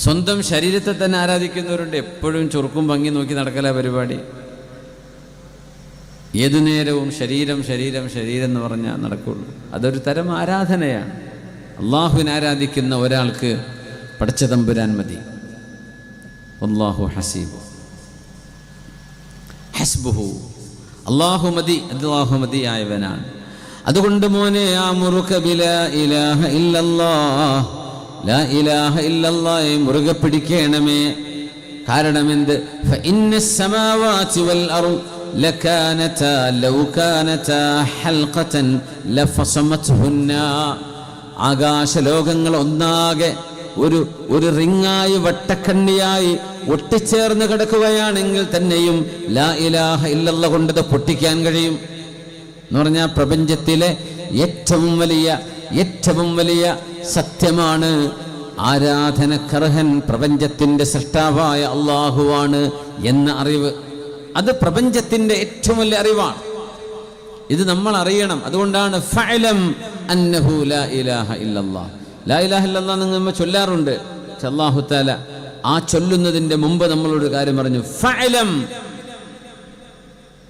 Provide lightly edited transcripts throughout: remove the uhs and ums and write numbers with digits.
സ്വന്തം ശരീരത്തെ തന്നെ ആരാധിക്കുന്നവരുണ്ട്. എപ്പോഴും ചുറുക്കും ഭംഗി നോക്കി നടക്കല പരിപാടി. ഏതു നേരവും ശരീരം ശരീരം ശരീരം എന്ന് പറഞ്ഞാൽ നടക്കുള്ളൂ. അതൊരു തരം ആരാധനയാണ്. അള്ളാഹുവിനെ ആരാധിക്കുന്ന ഒരാൾക്ക് പടച്ച തമ്പുരാൻ മതി. അല്ലാഹു ഹസീബു ഹസ്ബുഹു, അല്ലാഹു മതി, അല്ലാഹു മതിയായവനാണ്. അതുകൊണ്ട് മോനെ, ആമുറുക ബിലാ ഇലാഹ ഇല്ലല്ലാഹ്, ലാ ഇലാഹ ഇല്ലല്ലാഹ് മുറുകെ പിടിക്കണമേ. കാരണം എന്ത്? ഫഇന്നസ് സമാവാതി വൽ അർദ് ലകാനതാ ലൗ കാനതാ ഹൽഖതൻ ലഫസമത്ഹുന്ന. ആകാശലോകങ്ങൾ ഒന്നാകെ ഒരു റിങ്ങായി വട്ടക്കണ്ണിയായി ഒട്ടിച്ചേർന്ന് കിടക്കുകയാണെങ്കിൽ തന്നെയും ലാ ഇലാഹ ഇല്ലല്ലാഹ് കൊണ്ടത് പൊട്ടിക്കാൻ കഴിയും എന്ന് പറഞ്ഞാൽ പ്രപഞ്ചത്തിലെ ഏറ്റവും വലിയ സത്യമാണ്. ആരാധനക്കർഹൻ പ്രപഞ്ചത്തിന്റെ സൃഷ്ടാവായ അള്ളാഹുവാണ് എന്ന അറിവ്, അത് പ്രപഞ്ചത്തിന്റെ ഏറ്റവും വലിയ അറിവാണ്. ഇത് നമ്മൾ അറിയണം. അതുകൊണ്ടാണ് ഫഅലം അന്നഹു ലാ ഇലാഹ ഇല്ലല്ലാഹ്. ലാ ഇലാഹ ഇല്ലല്ലാഹ് നമ്മൾ ചൊല്ലാറുണ്ട്. അല്ലാഹു തആല ആ ചൊല്ലുന്നതിന്റെ മുമ്പ് നമ്മളോട് കാര്യം പറഞ്ഞു, ഫഅലം,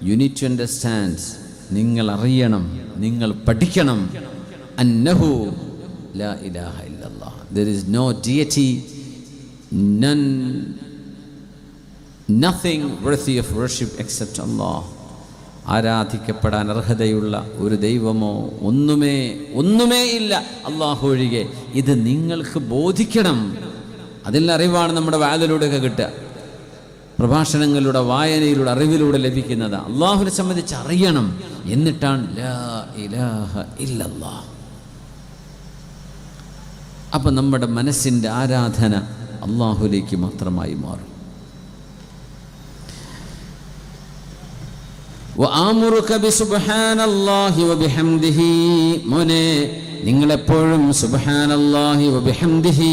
യു നീഡ് ടു അണ്ടർസ്റ്റാൻഡ്, നിങ്ങൾ അറിയണം, നിങ്ങൾ പഠിക്കണം, അന്നഹു ലാ ഇലാഹ ഇല്ലല്ലാഹ്, there is no deity, nothing worthy of worship except Allah. ആരാധിക്കപ്പെടാൻ അർഹതയുള്ള ഒരു ദൈവമോ ഒന്നുമേ ഇല്ല അല്ലാഹു ഒഴികെ. ഇത് നിങ്ങൾക്ക് ബോധിക്കണം. അതിൽ അറിവാണ് നമ്മുടെ വാതിലൂടെയൊക്കെ കിട്ടുക, പ്രഭാഷണങ്ങളിലൂടെ, വായനയിലൂടെ, അറിവിലൂടെ ലഭിക്കുന്നത്. അള്ളാഹുവിനെ സംബന്ധിച്ച് അറിയണം, എന്നിട്ടാണ് ലാ ഇലാഹ ഇല്ലല്ലാഹ്. അപ്പം നമ്മുടെ മനസ്സിൻ്റെ ആരാധന അള്ളാഹുലേക്ക് മാത്രമായി മാറും. വആമുറുക ബിസുബ്ഹാനല്ലാഹി വബിഹംദിഹി, മോനെ നിങ്ങളെപ്പോഴും സുബ്ഹാനല്ലാഹി വബിഹംദിഹി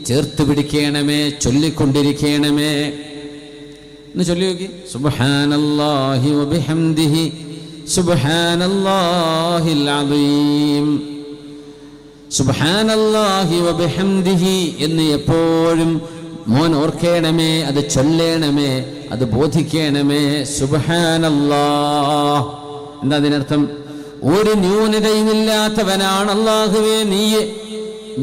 ചേർത്ത് പിടിക്കണമേ, ചൊല്ലിക്കൊണ്ടിരിക്കണമേ. എന്ന് ചൊല്ലി നോക്കി, സുബ്ഹാനല്ലാഹി വബിഹംദിഹി സുബ്ഹാനല്ലാഹിൽ അദീം, സുബ്ഹാനല്ലാഹി വബിഹംദിഹി എന്ന് എപ്പോഴും മോൻ ഓർക്കണമേ, അത് ചൊല്ലണമേ, അത് ബോധിക്കണമേ. സുബ്ഹാനല്ലാഹ് എന്താ അതിനർത്ഥം? ഒരു ന്യൂനതയുമില്ലാത്തവനാണ് അല്ലാഹുവേ നീയെ.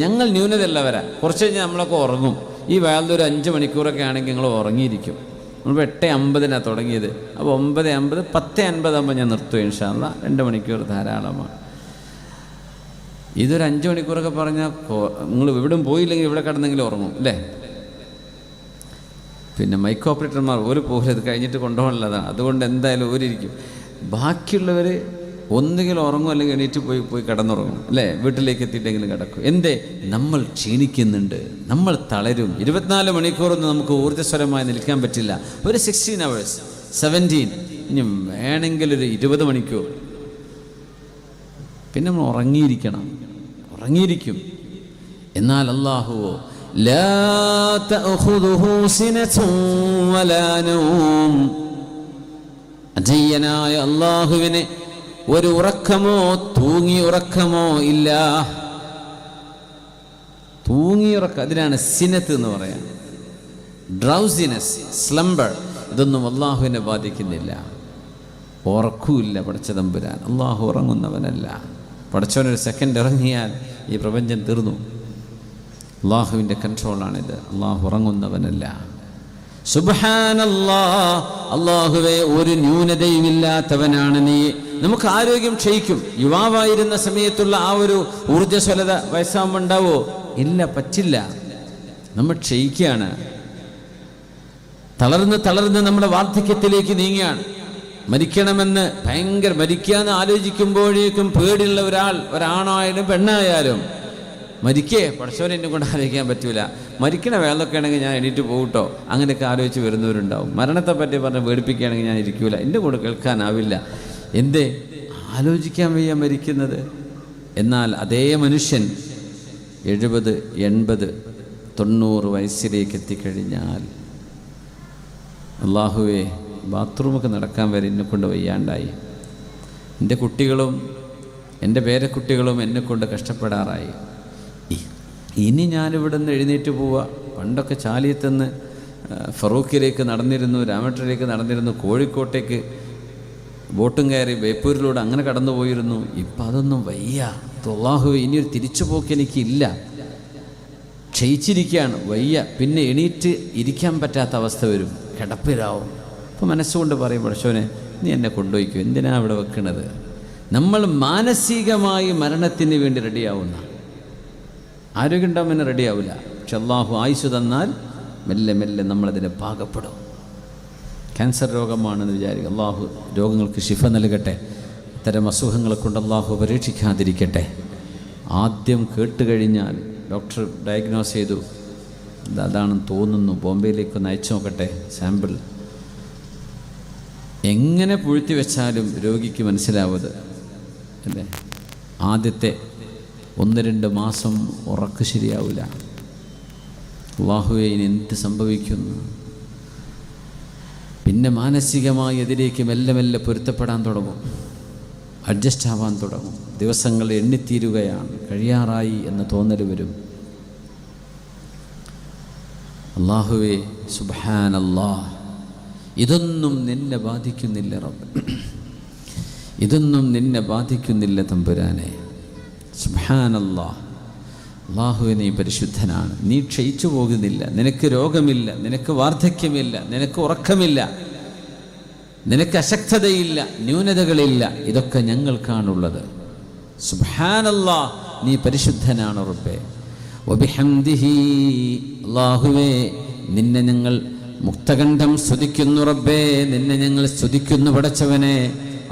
ഞങ്ങൾ ന്യൂനതയുള്ളവരാ. കുറച്ച് കഴിഞ്ഞാൽ നമ്മളൊക്കെ ഉറങ്ങും. ഈ വേളയിൽ ഒരു 5 മണിക്കൂറൊക്കെ ആണെങ്കിൽ നിങ്ങൾ ഉറങ്ങിയിരിക്കും. നമ്മൾ 8:50 തുടങ്ങിയത്. അപ്പോൾ 9:50 10:50 ആകുമ്പോൾ ഞാൻ നിർത്തും ഇൻഷാ അല്ലാഹ്. 2 മണിക്കൂർ ധാരാളമാണ്. ഇതൊരു 5 മണിക്കൂറൊക്കെ പറഞ്ഞാൽ നിങ്ങൾ ഇവിടും പോയില്ലെങ്കിൽ ഇവിടെ കിടന്നെങ്കിലും ഉറങ്ങും അല്ലേ? പിന്നെ മൈക്ക് ഓപ്പറേറ്റർമാർ ഒരു പോലും അത് കഴിഞ്ഞിട്ട് കൊണ്ടുപോകാനുള്ളതാണ്. അതുകൊണ്ട് എന്തായാലും ഓരിയിരിക്കും. ബാക്കിയുള്ളവർ ഒന്നുകിൽ ഉറങ്ങും അല്ലെങ്കിൽ എണീറ്റ് പോയി കിടന്നുറങ്ങും അല്ലേ? വീട്ടിലേക്ക് എത്തിയിട്ടെങ്കിലും കിടക്കും. എന്തേ? നമ്മൾ ക്ഷീണിക്കുന്നുണ്ട്, നമ്മൾ തളരും. 24 മണിക്കൂറൊന്നും നമുക്ക് ഊർജ്ജസ്വരമായി നിൽക്കാൻ പറ്റില്ല. ഒരു 16 hours 17, ഇനി വേണമെങ്കിൽ ഒരു 20 മണിക്കൂർ പിന്നെ നമ്മൾ ഉറങ്ങിയിരിക്കും. എന്നാൽ അല്ലാഹുവോ ലാ തഅഖുദുഹു സിനതുൻ വലാ നൗം, അജയ്യനായ അല്ലാഹുവിനെ ഒരു ഉറക്കമോ തൂങ്ങിയുറക്കമോ ഇല്ല. തൂങ്ങിയുറക്കം, അതിനാണ് സിനത്ത് എന്ന് പറയാം. ഡ്രൗസിനെസ്, സ്ലംബർ, ഇതൊന്നും അല്ലാഹുവിനെ ബാധിക്കുന്നില്ല. ഉറക്കമില്ല പടച്ച തമ്പുരാൻ. അല്ലാഹു ഉറങ്ങുന്നവനല്ല. പടച്ചവനൊരു സെക്കൻഡ് ഇറങ്ങിയാൽ ഈ പ്രപഞ്ചം തീർന്നു. അല്ലാഹുവിൻ്റെ കൺട്രോളാണിത്. അല്ലാഹു ഉറങ്ങുന്നവനല്ല. സുബ്ഹാനല്ലാഹ്, അല്ലാഹുവേ ഒരു ന്യൂനതയുമില്ലാത്തവനാണ് നീ. നമുക്ക് ആരോഗ്യം ക്ഷയിക്കും. യുവാവായിരുന്ന സമയത്തുള്ള ആ ഒരു ഊർജ്ജസ്വലത വയസ്സാകുമ്പോൾ ഉണ്ടാവോ? ഇല്ല, പറ്റില്ല. നമ്മൾ ക്ഷയിക്കുകയാണ്. തളർന്ന് നമ്മുടെ വാർദ്ധക്യത്തിലേക്ക് നീങ്ങുകയാണ്. മരിക്കണമെന്ന് മരിക്കാന്ന് ആലോചിക്കുമ്പോഴേക്കും പേടിയുള്ള ഒരാണായാലും പെണ്ണായാലും മരിക്കേ പടച്ചവനെ എന്നെ കൊണ്ട് ആലോചിക്കാൻ പറ്റൂല, മരിക്കണ വേളൊക്കെ ആണെങ്കിൽ ഞാൻ എണീറ്റ് പോകട്ടോ, അങ്ങനെയൊക്കെ ആലോചിച്ച് വരുന്നവരുണ്ടാവും. മരണത്തെ പറ്റി പറഞ്ഞ് പേടിപ്പിക്കുകയാണെങ്കിൽ ഞാൻ ഇരിക്കൂല, എൻ്റെ കൂടെ കേൾക്കാനാവില്ല. എന്തേ? ആലോചിക്കാൻ വയ്യ മരിക്കുന്നത്. എന്നാൽ അതേ മനുഷ്യൻ 70, 80, 90 വയസ്സിലേക്ക് എത്തിക്കഴിഞ്ഞാൽ അല്ലാഹുവേ ബാത്റൂമൊക്കെ നടക്കാൻ വരെ എന്നെക്കൊണ്ട് വയ്യാണ്ടായി, എൻ്റെ കുട്ടികളും എൻ്റെ പേരക്കുട്ടികളും എന്നെക്കൊണ്ട് കഷ്ടപ്പെടാറായി, ഇനി ഞാനിവിടെ നിന്ന് എഴുന്നേറ്റ് പോവുക പണ്ടൊക്കെ ചാലിയത്തുനിന്ന് ഫറൂഖിലേക്ക് നടന്നിരുന്നു, രാമേട്ടരിലേക്ക് നടന്നിരുന്നു, കോഴിക്കോട്ടേക്ക് ബോട്ടും കയറി ബേപ്പൂരിലൂടെ അങ്ങനെ കടന്നു പോയിരുന്നു. ഇപ്പം അതൊന്നും വയ്യ. അല്ലാഹു ഇനിയൊരു തിരിച്ചുപോക്ക് എനിക്കില്ല, ക്ഷയിച്ചിരിക്കുകയാണ്, വയ്യ. പിന്നെ എണീറ്റ് ഇരിക്കാൻ പറ്റാത്ത അവസ്ഥ വരും, കിടപ്പിലാവും. അപ്പോൾ മനസ്സുകൊണ്ട് പറയും, പടച്ചോനെ നീ എന്നെ കൊണ്ടുപോയിക്കോ, എന്തിനാ അവിടെ വെക്കണത്? നമ്മൾ മാനസികമായി മരണത്തിന് വേണ്ടി റെഡിയാവുന്ന, ആരോഗ്യം ഉണ്ടാവും പിന്നെ റെഡിയാവില്ല. പക്ഷെ അള്ളാഹു ആയുസ് തന്നാൽ മെല്ലെ മെല്ലെ നമ്മളതിനെ പാകപ്പെടും. ക്യാൻസർ രോഗമാണെന്ന് വിചാരിക്കും, അള്ളാഹു രോഗങ്ങൾക്ക് ശിഫ നൽകട്ടെ. അത്തരം അസുഖങ്ങളെ കൊണ്ട് അള്ളാഹു പരീക്ഷിക്കാതിരിക്കട്ടെ. ആദ്യം കേട്ടുകഴിഞ്ഞാൽ ഡോക്ടർ ഡയഗ്നോസ് ചെയ്തു, അതാണെന്ന് തോന്നുന്നു, ബോംബെയിലേക്കൊന്ന് അയച്ചു നോക്കട്ടെ സാമ്പിൾ. എങ്ങനെ പൂഴ്ത്തി വെച്ചാലും രോഗിക്ക് മനസ്സിലാവത് അല്ലേ? ആദ്യത്തെ 1-2 മാസം ഉറക്ക് ശരിയാവില്ല. അല്ലാഹുവേ ഇനി എന്ത് സംഭവിക്കുന്നു? പിന്നെ മാനസികമായി അതിലേക്ക് മെല്ലെ മെല്ലെ പൊരുത്തപ്പെടാൻ തുടങ്ങും, അഡ്ജസ്റ്റ് ആവാൻ തുടങ്ങും. ദിവസങ്ങൾ എണ്ണിത്തീരുകയാണ്, കഴിയാറായി എന്ന തോന്നൽ വരും. അല്ലാഹുവേ സുബ്ഹാനല്ലാഹ്, ഇതൊന്നും നിന്നെ ബാധിക്കുന്നില്ല റബ്ബ്, ഇതൊന്നും നിന്നെ ബാധിക്കുന്നില്ല തമ്പുരാനെ. സുബ്ഹാനല്ലാഹ്, അല്ലാഹുവേ നീ പരിശുദ്ധനാണ്, നീ ക്ഷയിച്ചു പോകുന്നില്ല, നിനക്ക് രോഗമില്ല, നിനക്ക് വാർദ്ധക്യമില്ല, നിനക്ക് ഉറക്കമില്ല, നിനക്ക് അശക്തതയില്ല, ന്യൂനതകളില്ല. ഇതൊക്കെ ഞങ്ങൾക്കാണുള്ളത്. സുബ്ഹാനല്ലാഹ്, നീ പരിശുദ്ധനാണ് റബ്ബേ. വബിഹംദിഹി, അല്ലാഹുവേ നിന്നെ ഞങ്ങൾ മുക്തകണ്ഠം സ്തുതിക്കുന്നു റബ്ബേ, നിന്നെ ഞങ്ങൾ സ്തുതിക്കുന്നു പടച്ചവനെ.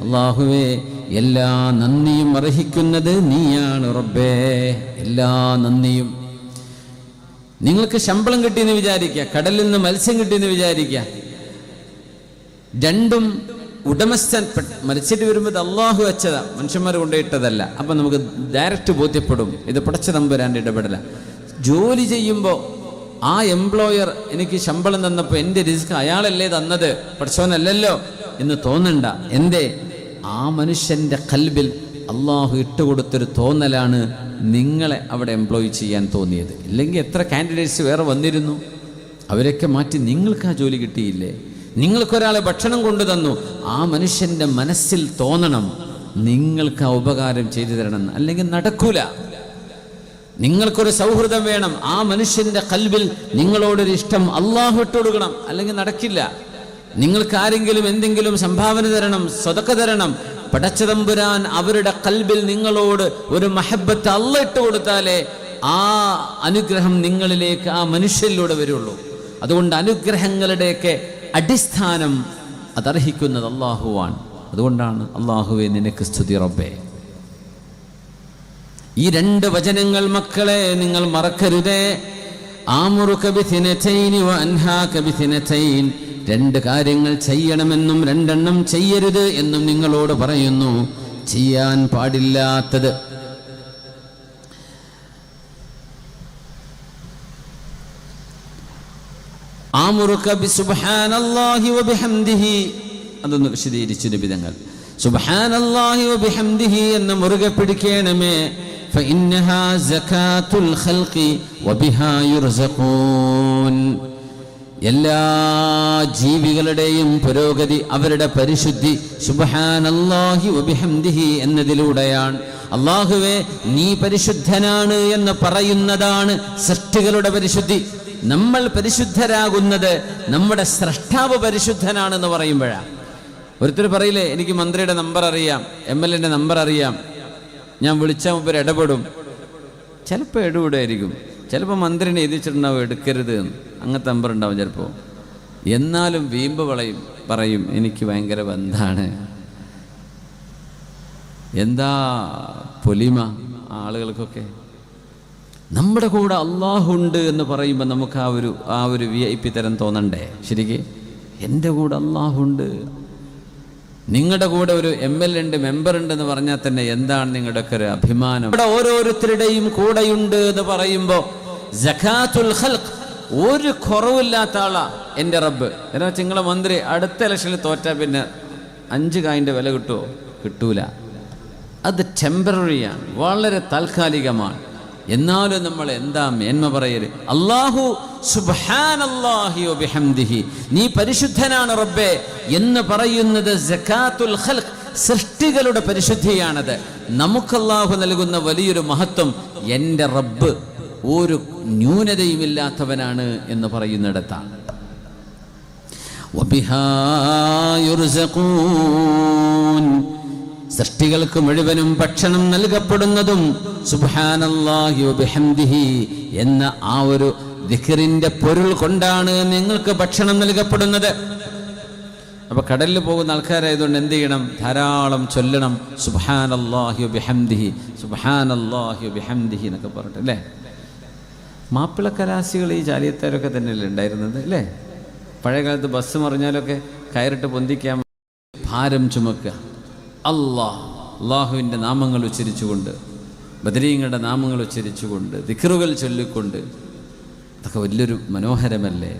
അല്ലാഹുവേ എല്ലാ നന്ദിയും അർഹിക്കുന്നത് നീയാണ് റബ്ബേ, എല്ലാ നന്ദിയും. നിങ്ങൾക്ക് ശമ്പളം കിട്ടിയെന്ന് വിചാരിക്കുക, കടലിൽ നിന്ന് മത്സ്യം കിട്ടിയെന്ന് വിചാരിക്കുക, രണ്ടും ഉടമസ്ഥൻ മരിച്ചിട്ട് വരുമ്പോൾ അള്ളാഹു വെച്ചതാ, മനുഷ്യന്മാർ കൊണ്ടുപോയിട്ടതല്ല. അപ്പം നമുക്ക് ഡയറക്റ്റ് ബോധ്യപ്പെടും ഇത് പടച്ച തമ്പുരാൻ്റെ ഇടപെടല. ജോലി ചെയ്യുമ്പോൾ ആ എംപ്ലോയർ എനിക്ക് ശമ്പളം തന്നപ്പോൾ എൻ്റെ റിസ്ക് അയാളല്ലേ തന്നത്, പടച്ചവനല്ലല്ലോ എന്ന് തോന്നണ്ട. എന്തേ? ആ മനുഷ്യൻ്റെ കൽബിൽ അള്ളാഹു ഇട്ടുകൊടുത്തൊരു തോന്നലാണ് നിങ്ങളെ അവിടെ എംപ്ലോയി ചെയ്യാൻ തോന്നിയത്. ഇല്ലെങ്കിൽ എത്ര കാൻഡിഡേറ്റ്സ് വേറെ വന്നിരുന്നു, അവരൊക്കെ മാറ്റി നിങ്ങൾക്ക് ആ ജോലി കിട്ടിയില്ലേ? നിങ്ങൾക്കൊരാളെ ഭക്ഷണം കൊണ്ടു തന്നു, ആ മനുഷ്യൻ്റെ മനസ്സിൽ തോന്നണം നിങ്ങൾക്ക് ആ ഉപകാരം ചെയ്തു തരണമെന്ന്, അല്ലെങ്കിൽ നടക്കൂല. നിങ്ങൾക്കൊരു സൗഹൃദം വേണം, ആ മനുഷ്യൻ്റെ കൽബിൽ നിങ്ങളോടൊരു ഇഷ്ടം അള്ളാഹു ഇട്ടുകൊടുക്കണം, അല്ലെങ്കിൽ നടക്കില്ല. നിങ്ങൾക്ക് ആരെങ്കിലും എന്തെങ്കിലും സംഭാവന തരണം, സ്വതക്ക തരണം, പടച്ചതമ്പുരാൻ അവരുടെ കൽബിൽ നിങ്ങളോട് ഒരു മഹബത്ത് അള്ളാഹ് ഇട്ട് കൊടുത്താലേ ആ അനുഗ്രഹം നിങ്ങളിലേക്ക് ആ മനുഷ്യരിലൂടെ വരുള്ളൂ. അതുകൊണ്ട് അനുഗ്രഹങ്ങളുടെയൊക്കെ അടിസ്ഥാനം അതർഹിക്കുന്നത് അള്ളാഹുവാണ്. അതുകൊണ്ടാണ് അള്ളാഹുവേ നിനക്ക് സ്തുതി റബ്ബേ. ഈ 2 വചനങ്ങൾ മക്കളെ നിങ്ങൾ മറക്കരുതേ. ആമുറുക ബിസിനതൈനി വഅൻഹാക ബിസിനതൈൻ, 2 കാര്യങ്ങൾ ചെയ്യണമെന്നും 2 എണ്ണം ചെയ്യരുത് എന്നും നിങ്ങളോട് പറയുന്നു. ചെയ്യാൻ പാടില്ലാത്തത് ആമുറുക ബിസുബ്ഹാനല്ലാഹി വബിഹംദിഹി, അതൊന്ന് വിശദീകരിച്ചു നിബിതങ്ങൾ. സുബ്ഹാനല്ലാഹി വബിഹംദിഹി എന്ന് മുറുകെ പിടിക്കണമേ. ഫഇന്നഹാ സകാത്തുൽ ഖൽഖി വബിഹാ യുർസഖൂൻ, എല്ലാ ജീവികളുടെയും പുരോഗതി, അവരുടെ പരിശുദ്ധി സുബ്ഹാനല്ലാഹി വബിഹംദിഹി എന്നതിലൂടെയാണ്. അല്ലാഹുവേ നീ പരിശുദ്ധനാണ് എന്ന് പറയുന്നതാണ് സൃഷ്ടികളുടെ പരിശുദ്ധി. നമ്മൾ പരിശുദ്ധരാകുന്നത് നമ്മുടെ സ്രഷ്ടാവ് പരിശുദ്ധനാണെന്ന് പറയുമ്പോഴാണ്. ഒരുത്തർ പറയില്ലേ, എനിക്ക് മന്ത്രിയുടെ നമ്പർ അറിയാം, MLA നമ്പർ അറിയാം, ഞാൻ വിളിച്ചാൽ മുമ്പ് ഇടപെടും. ചിലപ്പോൾ ഇടപെടുമായിരിക്കും, ചിലപ്പോൾ മന്ത്രിനെ എഴുതിച്ചിട്ടുണ്ടാവും എടുക്കരുത് എന്ന്, അങ്ങനത്തെ നമ്പർ ഉണ്ടാവും ചിലപ്പോൾ. എന്നാലും വീമ്പ് പറയും എനിക്ക് ഭയങ്കര ബന്ധാണ്. എന്താ പൊലിമ ആളുകൾക്കൊക്കെ. നമ്മുടെ കൂടെ അള്ളാഹുണ്ട് എന്ന് പറയുമ്പോൾ നമുക്ക് ആ ഒരു VIP തരം തോന്നണ്ടേ? ശരിക്ക് എൻ്റെ കൂടെ അള്ളാഹുണ്ട്, നിങ്ങളുടെ കൂടെ ഒരു MLA ഉണ്ട്, മെമ്പർ ഉണ്ടെന്ന് പറഞ്ഞാൽ തന്നെ എന്താണ് നിങ്ങളുടെയൊക്കെ ഒരു അഭിമാനം. ഇവിടെ ഓരോരുത്തരുടെയും കൂടെയുണ്ട് എന്ന് പറയുമ്പോൾ സകാത്തുൽ ഖൽഖ്, ഒരു കുറവില്ലാത്ത ആളാ എൻ്റെ റബ്ബ്. എന്നാ നിങ്ങളെ മന്ത്രി അടുത്ത ഇലക്ഷനിൽ തോറ്റാൽ പിന്നെ 5 കായിൻ്റെ വില കിട്ടുമോ? കിട്ടൂല. അത് ടെമ്പററിയാണ്, വളരെ താൽക്കാലികമാണ്. എന്നാലും നമ്മൾ എന്താ മേന്മ പറയരുത്. അള്ളാഹു സുബ്ഹാനല്ലാഹി വബിഹംദിഹി, നീ പരിശുദ്ധനാണ് റബ്ബേ എന്ന് പറയുന്നത് സകാത്തുൽ ഖൽഖ്, സൃഷ്ടികളുടെ പരിശുദ്ധിയാണത്. നമുക്കല്ലാഹു നൽകുന്ന വലിയൊരു മഹത്വം, എൻ്റെ റബ്ബ് ഒരു ന്യൂനതയുമില്ലാത്തവനാണ് എന്ന് പറയുന്നിടത്താണ്. വബിഹാ യുർസഖൂൻ, സൃഷ്ടികൾക്ക് മുഴുവനും ഭക്ഷണം നൽകപ്പെടുന്നതും സുബ്ഹാനല്ലാഹി വബിഹംദിഹി എന്ന ആ ഒരു ദിക്റിന്റെ പൊരുൾ കൊണ്ടാണ് നിങ്ങൾക്ക് ഭക്ഷണം നൽകപ്പെടുന്നത്. അപ്പൊ കടലിൽ പോകുന്ന ആൾക്കാരായതുകൊണ്ട് എന്ത് ചെയ്യണം? ധാരാളം ചൊല്ലണം സുബ്ഹാനല്ലാഹി വബിഹംദിഹി, സുബ്ഹാനല്ലാഹി വബിഹംദിഹി എന്നൊക്കെ പറഞ്ഞിട്ട് അല്ലേ. മാപ്പിളക്കലാസികൾ ഈ ജാലിയത്താരൊക്കെ തന്നെയല്ലേ ഉണ്ടായിരുന്നത് അല്ലേ? പഴയ കാലത്ത് ബസ് മറിഞ്ഞാലൊക്കെ കയറിട്ട് പൊന്തിക്കാൻ ഭാരം ചുമക്കുക, അള്ളാഹുവിൻ്റെ നാമങ്ങൾ ഉച്ചരിച്ചുകൊണ്ട്, ബദരീങ്ങളുടെ നാമങ്ങൾ ഉച്ചരിച്ചുകൊണ്ട്, ദിക്റുകൾ ചൊല്ലിക്കൊണ്ട്, അതൊക്കെ വലിയൊരു മനോഹരമല്ലേ.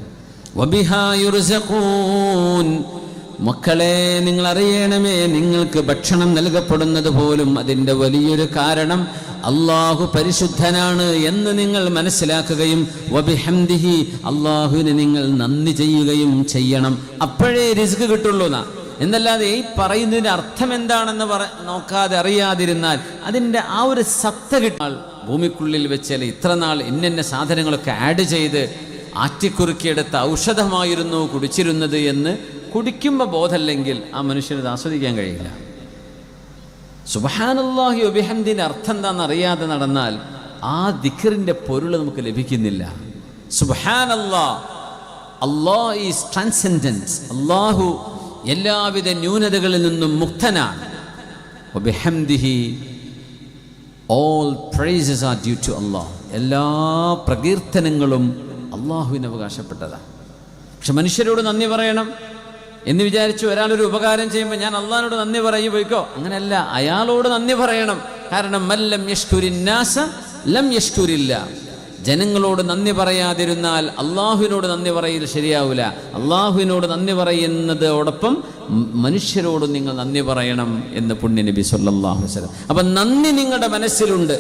വബിഹാ യുർസഖൂൻ, മക്കളെ നിങ്ങൾ അറിയണമേ, നിങ്ങൾക്ക് ഭക്ഷണം നൽകപ്പെടുന്നത് പോലും അതിൻ്റെ വലിയൊരു കാരണം അള്ളാഹു പരിശുദ്ധനാണ് എന്ന് നിങ്ങൾ മനസ്സിലാക്കുകയും വബിഹംദിഹി, അള്ളാഹുവിന് നിങ്ങൾ നന്ദി ചെയ്യുകയും ചെയ്യണം. അപ്പോഴേ റിസ്ക് കിട്ടുള്ളൂ എന്നാ. എന്നല്ലാതെ ഈ പറയുന്നതിൻ്റെ അർത്ഥം എന്താണെന്ന് നോക്കാതെ അറിയാതിരുന്നാൽ അതിൻ്റെ ആ ഒരു സത്ത കിട്ടാൽ, ഭൂമിക്കുള്ളിൽ വെച്ചാൽ ഇത്ര നാൾ ഇന്ന സാധനങ്ങളൊക്കെ ആഡ് ചെയ്ത് ആറ്റിക്കുറുക്കിയെടുത്ത ഔഷധമായിരുന്നു കുടിച്ചിരുന്നത് എന്ന് കുടിക്കുമ്പോൾ ബോധമല്ലെങ്കിൽ ആ മനുഷ്യനത് ആസ്വദിക്കാൻ കഴിയില്ല. സുബ്ഹാനല്ലാഹി വബിഹംദിന്റെ അർത്ഥം എന്താണെന്ന് അറിയാതെ നടന്നാൽ ആ ദിക്റിന്റെ പൊരുൾ നമുക്ക് ലഭിക്കുന്നില്ല. സുബ്ഹാനല്ലാഹ്, അല്ലാഹ് ഈസ് ട്രാൻസെൻഡൻസ്, അല്ലാഹു എല്ലാവിധ ന്യൂനതകളിൽ നിന്നും മുക്തനാണ്. വബിഹംദിഹി, all praises are due to Allah, എല്ലാ പ്രകീർത്തനങ്ങളും അള്ളാഹുവിന് അവകാശപ്പെട്ടതാണ്. പക്ഷെ മനുഷ്യരോട് നന്ദി പറയണം എന്ന് വിചാരിച്ചു ഒരാളൊരു ഉപകാരം ചെയ്യുമ്പോൾ ഞാൻ അള്ളാഹിനോട് നന്ദി പറയും പോയിക്കോ, അങ്ങനെയല്ല, അയാളോട് നന്ദി പറയണം. കാരണം മല്ലം യഷ്കുരിന്നാസ ലം യഷ്കുരില്ല, ജനങ്ങളോട് നന്ദി പറയാതിരുന്നാൽ അള്ളാഹുവിനോട് നന്ദി പറയൽ ശരിയാവില്ല. അള്ളാഹുവിനോട് നന്ദി പറയുന്നതോടൊപ്പം മനുഷ്യരോട് നിങ്ങൾ നന്ദി പറയണം എന്ന് പുണ്യ നബി സല്ലല്ലാഹു അലൈഹി വസല്ലം. അപ്പം നന്ദി നിങ്ങളുടെ മനസ്സിലുണ്ട്.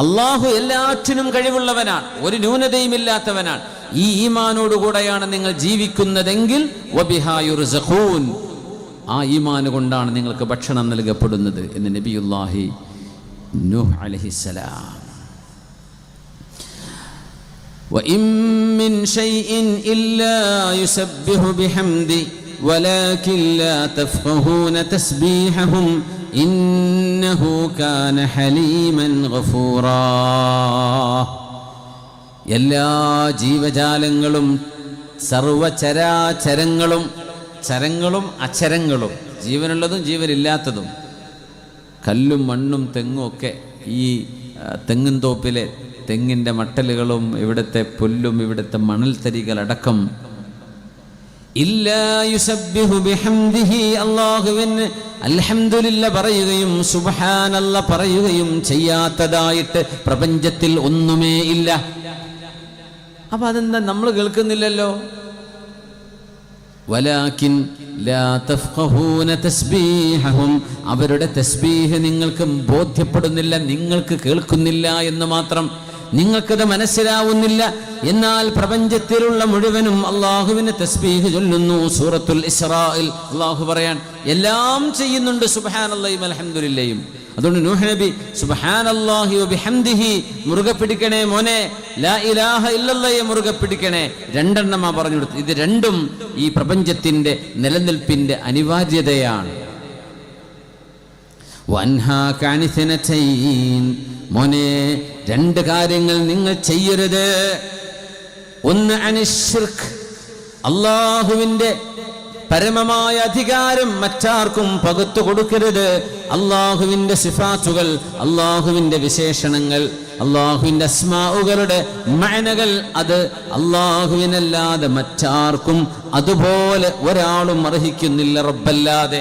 അള്ളാഹു എല്ലാറ്റിനും കഴിവുള്ളവനാണ്, ഒരു ന്യൂനതയും ഇല്ലാത്തവനാണ്. ഈ ഈമാനോടുകൂടെയാണ് നിങ്ങൾ ജീവിക്കുന്നതെങ്കിൽ വബിഹാ യുർസഖൂൻ, ആ ഈമാന് കൊണ്ടാണ് നിങ്ങൾക്ക് ഭക്ഷണം നൽകപ്പെടുന്നത് എന്ന് നബിയുല്ലാഹി നൂഹ് അലൈഹിസ്സലാം. വഇൻ മിൻ ഷൈഇൻ ഇല്ലാ യുസബ്ബിഹു ബിഹംദി വലാകിൻ ലാ തഫ്ഖഹൂന തസ്ബീഹഹും ഇന്നഹു കാന ഹലീമൻ ഗഫൂറാ. എല്ലാ ജീവജാലങ്ങളും സർവചരാചരങ്ങളും, ചരങ്ങളും അചരങ്ങളും, ജീവനുള്ളതും ജീവനില്ലാത്തതും, കല്ലും മണ്ണും തെങ്ങും ഒക്കെ, ഈ തെങ്ങിൻ തോപ്പിലെ തെങ്ങിൻ്റെ മട്ടലുകളും ഇവിടുത്തെ പുല്ലും ഇവിടുത്തെ മണൽത്തരികളടക്കം ഇല്ലാ യുസബ്ബിഹു ബിഹംദിഹി, അല്ലാഹുവിന് അൽഹംദുലില്ലാ പറയുകയും സുബ്ഹാനല്ലാഹ് പറയുകയും ചെയ്യാത്തതായിട്ട് പ്രപഞ്ചത്തിൽ ഒന്നുമേ ഇല്ല. അപ്പൊ അതെന്താ നമ്മൾ കേൾക്കുന്നില്ലല്ലോ? വലാകിൻ ലാ തഫ്ഖഹൂന തസ്ബീഹഹും, അവരുടെ തസ്ബീഹ് നിങ്ങൾക്ക് ബോധ്യപ്പെടുന്നില്ല, നിങ്ങൾക്ക് കേൾക്കുന്നില്ല എന്ന് മാത്രം, നിങ്ങൾക്കത് മനസ്സിലാവുന്നില്ല. എന്നാൽ പ്രപഞ്ചത്തിലുള്ള മുഴുവനും അള്ളാഹുവിന് തസ്ബീഹ് ചൊല്ലുന്നു. സൂറത്തുൽ ഇസ്രായിൽ അള്ളാഹു പറയാൻ എല്ലാം ചെയ്യുന്നുണ്ട് സുബ്ഹാനല്ലാഹിയും അൽഹംദുലില്ലയും. അതുകൊണ്ട് നൂഹ് നബി സുബ്ഹാനല്ലാഹി വബിഹംദിഹി മുറുകെ പിടിക്കണേ മോനെ, ലാ ഇലാഹ ഇല്ലല്ലാഹയെ മുറുകെ പിടിക്കണേ, രണ്ടെണ്ണമാ പറഞ്ഞു കൊടുത്തു. ഇത് രണ്ടും ഈ പ്രപഞ്ചത്തിന്റെ നിലനിൽപ്പിന്റെ അനിവാര്യതയാണ്. വൻഹാക അനിസ്നതൈൻ, മോനെ രണ്ട് കാര്യങ്ങൾ നിങ്ങൾ ചെയ്യരുത്. ഒന്ന് അനിശ്ശിർക്ക്, അള്ളാഹുവിന്റെ പരമമായ അധികാരം മറ്റാർക്കും പകുത്തു കൊടുക്കരുത്. അള്ളാഹുവിന്റെ സിഫാത്തുകൾ, അള്ളാഹുവിന്റെ വിശേഷണങ്ങൾ, അള്ളാഹുവിന്റെ അസ്മാഉകളുടെ മഅനകൾ, അത് അള്ളാഹുവിനല്ലാതെ മറ്റാർക്കും അതുപോലെ ഒരാളും അർഹിക്കുന്നില്ല റബ്ബല്ലാതെ.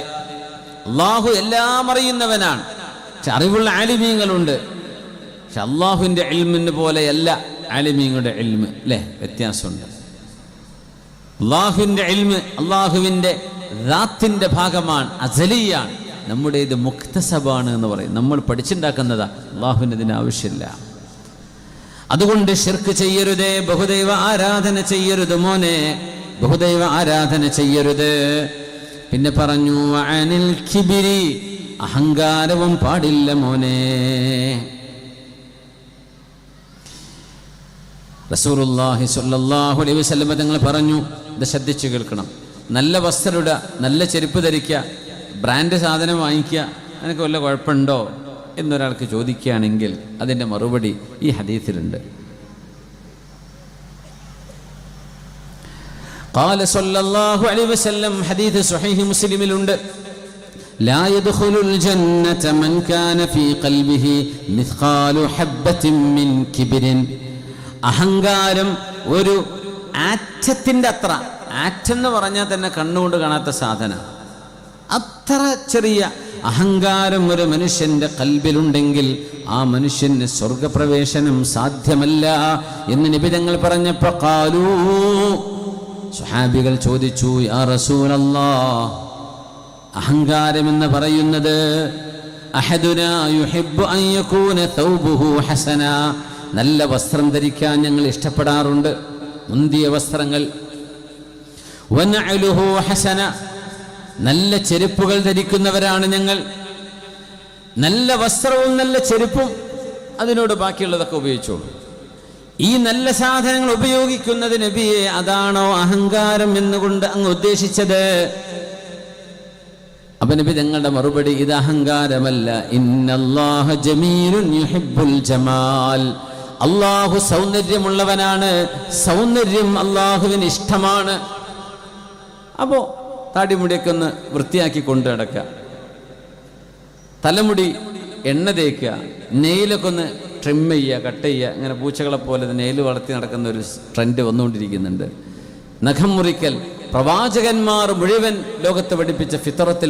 അള്ളാഹു എല്ലാം അറിയുന്നവനാണ്. പക്ഷെ അറിവുള്ള ആലിമീങ്ങളുണ്ട്. പക്ഷെ അള്ളാഹുവിന്റെ ഇൽമിന് പോലെയല്ല ആലിമീങ്ങളുടെ ഇൽമ്, അല്ലേ? വ്യത്യാസമുണ്ട്. അള്ളാഹുവിന്റെ ഇൽമ് അള്ളാഹുവിന്റെ ദാത്തിന്റെ ഭാഗമാണ്, അസലിയാണ്. നമ്മുടേത് മുക്തസബാണ് എന്ന് പറയും, നമ്മൾ പഠിച്ചുണ്ടാക്കുന്നതാ. അള്ളാഹുവിന് ഇതിന് ആവശ്യമില്ല. അതുകൊണ്ട് ശിർക്ക് ചെയ്യരുതേ, ബഹുദൈവ ആരാധന ചെയ്യരുത് മോനെ, ബഹുദൈവ ആരാധന ചെയ്യരുത്. പിന്നെ പറഞ്ഞു അനിൽ കിബിരി, അഹങ്കാരവും പാടില്ല മോനെ. റസൂലുള്ളാഹി സ്വല്ലല്ലാഹു അലൈഹി വസല്ലം തങ്ങൾ പറഞ്ഞു, ഇത് ശ്രദ്ധിച്ചു കേൾക്കണം, നല്ല വസ്ത്രം ഇടുക, നല്ല ചെരുപ്പ് ധരിക്കുക, ബ്രാൻഡ് സാധനം വാങ്ങിക്കുക, എനിക്ക് വല്ല കുഴപ്പമുണ്ടോ എന്നൊരാൾക്ക് ചോദിക്കുകയാണെങ്കിൽ അതിൻ്റെ മറുപടി ഈ ഹദീസിലുണ്ട്. ഖാല സ്വല്ലല്ലാഹു അലൈഹി വസല്ലം, ഹദീസ് സ്വഹീഹ് മുസ്ലിമിലുണ്ട്, ലാ യദ്ഖുലുൽ ജന്നത മൻ കാന ഫീ ഖൽബിഹി മിസ്ഖാലു ഹബ്ബത്തിൻ മിൻ കിബ്രിൻ. അഹങ്കാരം ഒരു ആറ്റത്തിൻ്റെ അത്ര, ആറ്റം എന്ന് പറഞ്ഞാൽ തന്നെ കണ്ണുകൊണ്ട് കാണാത്ത സാധനം, അത്ര ചെറിയ അഹങ്കാരം ഒരു മനുഷ്യന്റെ കൽബിലുണ്ടെങ്കിൽ ആ മനുഷ്യന് സ്വർഗപ്രവേശനം സാധ്യമല്ല എന്ന് നബി തങ്ങൾ പറഞ്ഞപ്പോൾ ഖാലൂ, സ്വഹാബികൾ ചോദിച്ചു, യാ റസൂലല്ലാഹ്, അഹങ്കാരം എന്ന് പറയുന്നത് അഹദുനാ യുഹിബ്ബു അൻ യകൂന തൗബുഹു ഹസന, നല്ല വസ്ത്രം ധരിക്കാൻ ഞങ്ങൾ ഇഷ്ടപ്പെടാറുണ്ട്, മുന്തിയ വസ്ത്രങ്ങൾ, വനഅലുഹു ഹസന, നല്ല ചെരുപ്പുകൾ ധരിക്കുന്നവരാണ് ഞങ്ങൾ, നല്ല വസ്ത്രവും നല്ല ചെരുപ്പും, അതിനോട് ബാക്കിയുള്ളതൊക്കെ ഉപയോഗിച്ചോളൂ. ഈ നല്ല സാധനങ്ങൾ ഉപയോഗിക്കുന്നത് നബിയെ, അതാണോ അഹങ്കാരം എന്നുകൊണ്ട് അങ്ങ് ഉദ്ദേശിച്ചത്? അപ്പൊ നബി തങ്ങളുടെ മറുപടി, ഇത് അഹങ്കാരമല്ല, ഇന്നല്ലാഹ ജമീലുൻ യുഹിബ്ബുൽ ജമാൽ, അല്ലാഹു സൗന്ദര്യമുള്ളവനാണ്, സൗന്ദര്യം അല്ലാഹുവിന് ഇഷ്ടമാണ്. അപ്പോ താടിമുടിയൊക്കെ ഒന്ന് വൃത്തിയാക്കി കൊണ്ടു നടക്കുക, തലമുടി എണ്ണ തേക്കുക, നെയിലൊക്കെ ഒന്ന് ട്രിം ചെയ്യുക, കട്ട് ചെയ്യുക. ഇങ്ങനെ പൂച്ചകളെ പോലെ നെയിൽ വളർത്തി നടക്കുന്ന ഒരു ട്രെൻഡ് വന്നുകൊണ്ടിരിക്കുന്നുണ്ട്. നഖം മുറിക്കൽ പ്രവാചകന്മാർ മുഴുവൻ ലോകത്ത് പഠിപ്പിച്ച ഫിത്രത്തിൽ